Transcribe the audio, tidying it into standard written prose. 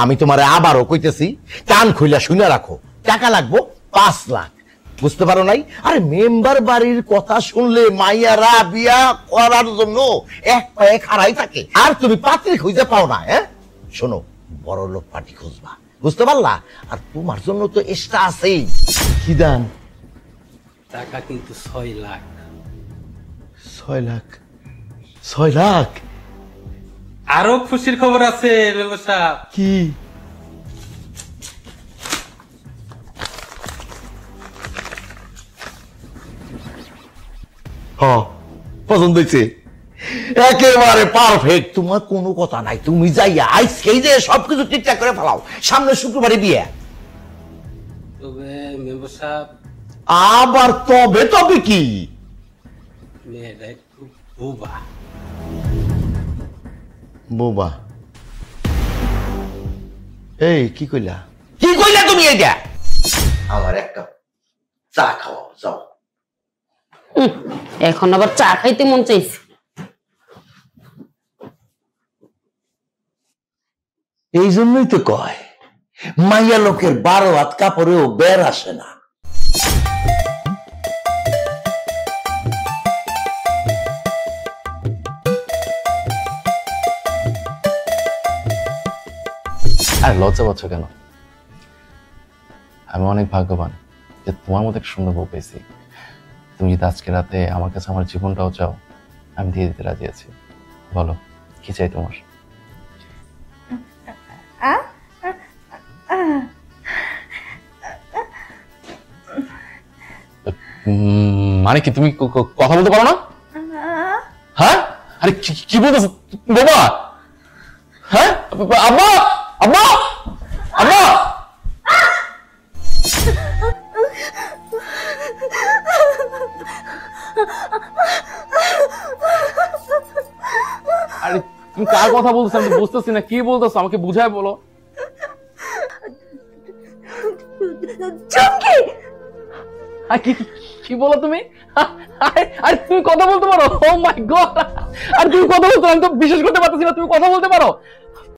আমি তোমারে আবারও কইতেছি, কান খুইলা শুনে রাখো, টাকা লাগবো 5 লাখ। বুঝতে পারো নাই? আরে মেম্বার বাড়ির কথা শুনলে মাইয়ারা বিয়া করার জন্য এক পায়ে খাড়াই থাকে, আর তুমি পাত্রী খুঁজে পাও না। হ্যাঁ শোনো, বড় লোক পার্টি খুঁজবা, বুঝতে পারলা? আর তোমার জন্য তো এক্সট্রা আছেই। কি দান? টাকা কিন্তু 6 লাখ। 6 লাখ? 6 লাখ? আরো খুশির খবর আছে মেম্বার সাহেব। কি? পছন্দ হয়েছে, একেবারে পারফেক্ট। তোমার কোনো কথা নাই, তুমি যাইয়া আজকেই যে সবকিছু ঠিকঠাক করে ফেলাও, সামনে শুক্রবারে বিয়ে। তবে মেম্বার সাহেব, আবার তবে তবে কি? মেয়েটা একটু বোবা। বোবা? এই কি কইলা? কি কইলা তুমি? এইটা আমার এক কাপ চা খাওয়াও, যাও। এখন আবার চা খাইতে মন চাইছে। এই জন্যই তো কয়, মাইয়া লোকের 12 হাত কাপড়েও বের আসে না। আর লজ্জা পাচ্ছ কেন? আমি অনেক ভাগ্যবান যে তোমার মতো একটা সুন্দর বউ পেয়েছি। তুমি যদি আজকে রাতে আমার কাছে আমার জীবনটাও চাও, আমি দিয়ে দিতে রাজি আছি। বলো কি চাই তোমার? মানে কি তুমি কথা বলতে পারো না? হ্যাঁ, আরে কি বলতেছ বাবা? হ্যাঁ, আব্বা আব্বা আব্বা! আরে তুমি কার কথা বলতেছো? আমি বুঝতেছি না, কি বলতেছো আমাকে বুঝায় বলো। কি বলো তুমি? আরে তুমি কথা বলতে পারো? ও মাই গড! আর তুমি কথা বলতে, আমি তো বিশ্বাস করতে পারতেছি না তুমি কথা বলতে পারো।